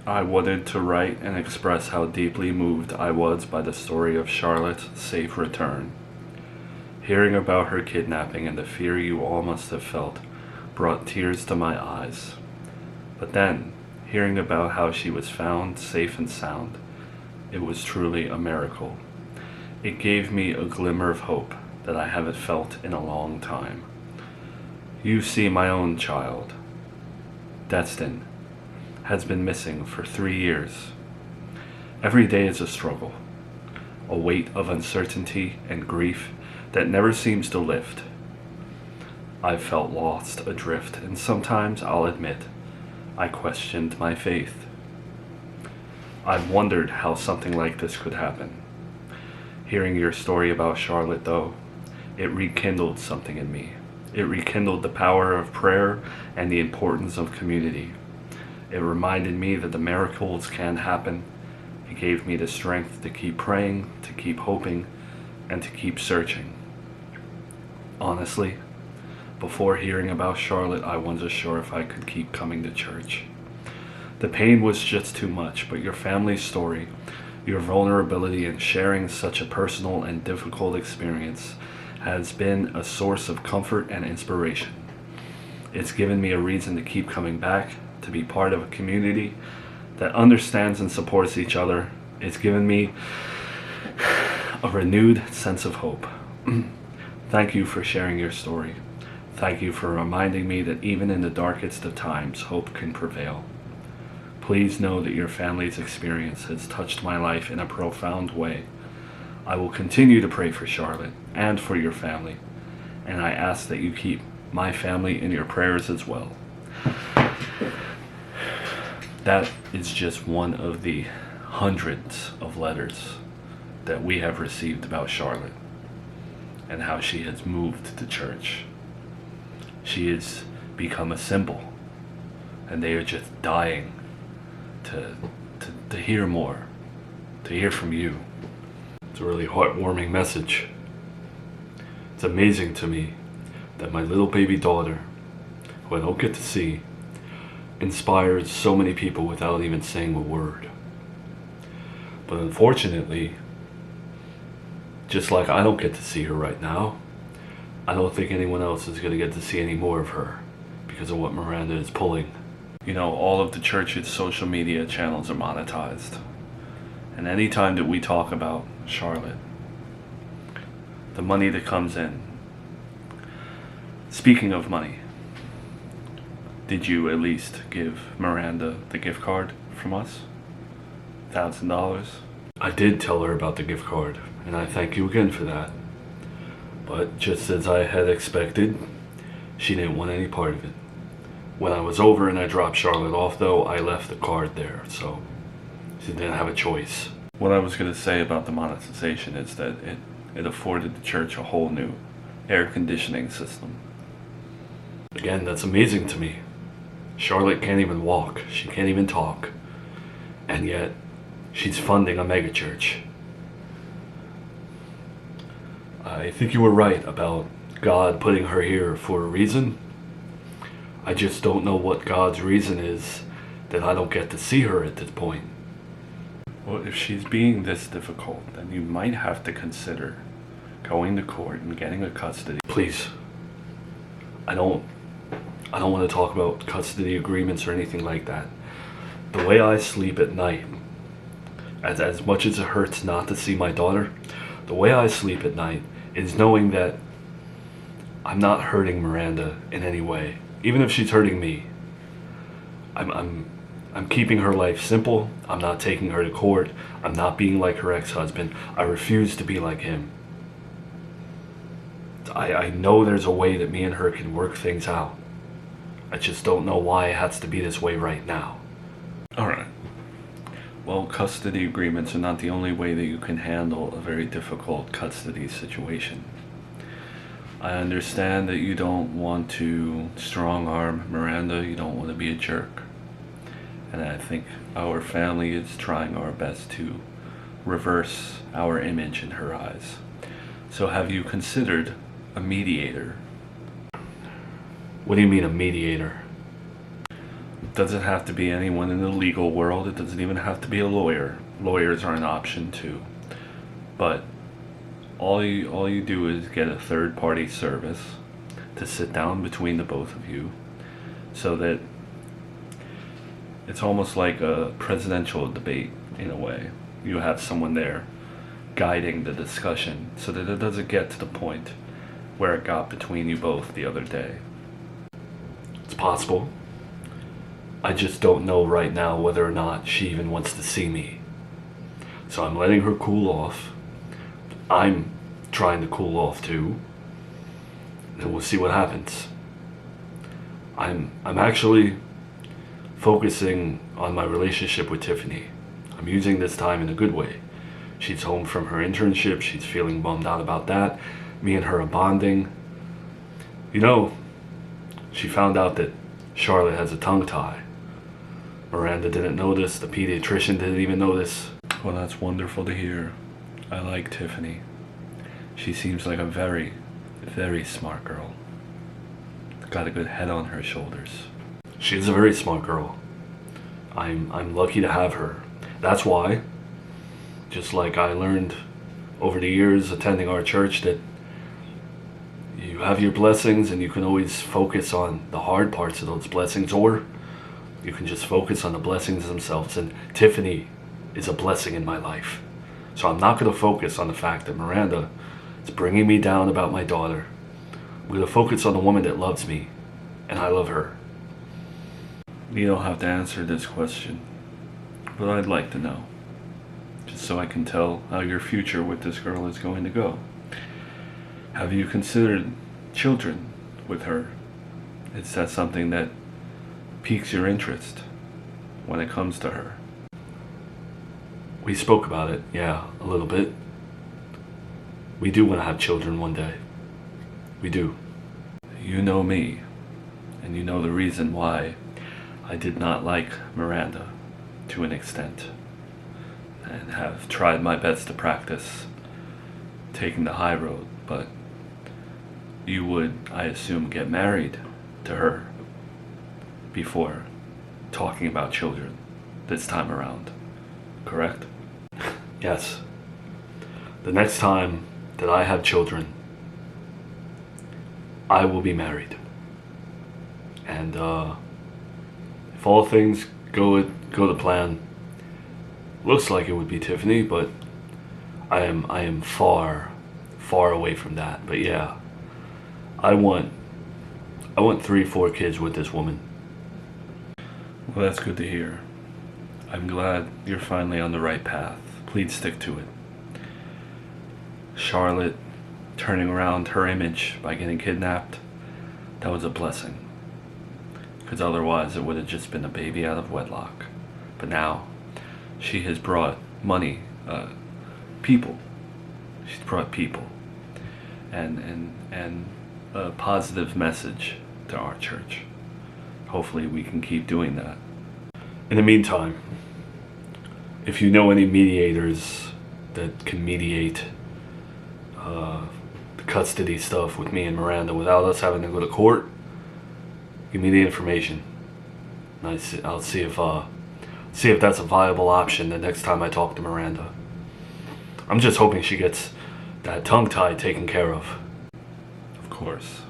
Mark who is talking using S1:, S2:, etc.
S1: I wanted to write and express how deeply moved I was by the story of Charlotte's safe return. Hearing about her kidnapping and the fear you all must have felt brought tears to my eyes. But then, hearing about how she was found safe and sound, it was truly a miracle. It gave me a glimmer of hope that I haven't felt in a long time. You see, my own child, Destin, has been missing for 3 years. Every day is a struggle, a weight of uncertainty and grief that never seems to lift. I've felt lost, adrift, and sometimes, I'll admit, I questioned my faith. I've wondered how something like this could happen. Hearing your story about Charlotte, though, it rekindled something in me. It rekindled the power of prayer and the importance of community. It reminded me that the miracles can happen. It gave me the strength to keep praying, to keep hoping, and to keep searching. Honestly, before hearing about Charlotte, I wasn't sure if I could keep coming to church. The pain was just too much, but your family's story, your vulnerability in sharing such a personal and difficult experience has been a source of comfort and inspiration. It's given me a reason to keep coming back, to be part of a community that understands and supports each other. It's given me a renewed sense of hope. Thank you for sharing your story. Thank you for reminding me that even in the darkest of times, hope can prevail. Please know that your family's experience has touched my life in a profound way. I will continue to pray for Charlotte and for your family, and I ask that you keep my family in your prayers as well. That is just one of the hundreds of letters that we have received about Charlotte and how she has moved to church. She has become a symbol, and they are just dying to hear more, to hear from you. It's a really heartwarming message. It's amazing to me that my little baby daughter, who I don't get to see, inspires so many people without even saying a word. But unfortunately, just like I don't get to see her right now, I don't think anyone else is going to get to see any more of her because of what Miranda is pulling. You know, all of the church's social media channels are monetized. And anytime that we talk about Charlotte, the money that comes in. Speaking of money, did you at least give Miranda the gift card from us? $1,000? I did tell her about the gift card, and I thank you again for that. But just as I had expected, she didn't want any part of it. When I was over and I dropped Charlotte off, though, I left the card there, so she didn't have a choice. What I was going to say about the monetization is that it afforded the church a whole new air conditioning system. Again, that's amazing to me. Charlotte can't even walk. She can't even talk. And yet, she's funding a megachurch. I think you were right about God putting her here for a reason. I just don't know what God's reason is that I don't get to see her at this point. Well, if she's being this difficult, then you might have to consider going to court and getting a custody. Please, I don't want to talk about custody agreements or anything like that. The way I sleep at night, as much as it hurts not to see my daughter, the way I sleep at night is knowing that I'm not hurting Miranda in any way. Even if she's hurting me, I'm keeping her life simple. I'm not taking her to court. I'm not being like her ex-husband. I refuse to be like him. I know there's a way that me and her can work things out. I just don't know why it has to be this way right now. Alright. Well, custody agreements are not the only way that you can handle a very difficult custody situation. I understand that you don't want to strong-arm Miranda, you don't want to be a jerk. And I think our family is trying our best to reverse our image in her eyes. So have you considered a mediator? What do you mean a mediator? doesn't have to be anyone in the legal world. It doesn't even have to be a lawyer. Lawyers are an option too. But all you do is get a third-party service to sit down between the both of you, so that it's almost like a presidential debate in a way. You have someone there guiding the discussion so that it doesn't get to the point where it got between you both the other day. It's possible. I just don't know right now whether or not she even wants to see me. So I'm letting her cool off. I'm trying to cool off too. And we'll see what happens. I'm actually focusing on my relationship with Tiffany. I'm using this time in a good way. She's home from her internship. She's feeling bummed out about that. Me and her are bonding. You know, she found out that Charlotte has a tongue tie. Miranda didn't notice. The pediatrician didn't even notice. Well, that's wonderful to hear. I like Tiffany. She seems like a very, very smart girl. Got a good head on her shoulders. She's a very smart girl. I'm lucky to have her. That's why, just like I learned over the years attending our church, that you have your blessings and you can always focus on the hard parts of those blessings, or you can just focus on the blessings themselves. And Tiffany is a blessing in my life. So I'm not going to focus on the fact that Miranda is bringing me down about my daughter. I'm going to focus on the woman that loves me, and I love her. You don't have to answer this question, but I'd like to know, just so I can tell how your future with this girl is going to go. Have you considered children with her? Is that something that piques your interest when it comes to her? We spoke about it, yeah, a little bit. We do want to have children one day. We do. You know me, and you know the reason why I did not like Miranda to an extent, and have tried my best to practice taking the high road, but you would, I assume, get married to her before talking about children this time around, correct? Yes. The next time that I have children, I will be married. And if all things go to plan, looks like it would be Tiffany, but I am far away from that. But yeah, I want 3-4 kids with this woman. Well, that's good to hear. I'm glad you're finally on the right path. Please stick to it. Charlotte turning around her image by getting kidnapped, that was a blessing. Because otherwise it would have just been a baby out of wedlock. But now she has brought money, people. She's brought people and a positive message to our church. Hopefully we can keep doing that. In the meantime, if you know any mediators that can mediate the custody stuff with me and Miranda without us having to go to court, give me the information. I'll see if that's a viable option the next time I talk to Miranda. I'm just hoping she gets that tongue tie taken care of. Of course.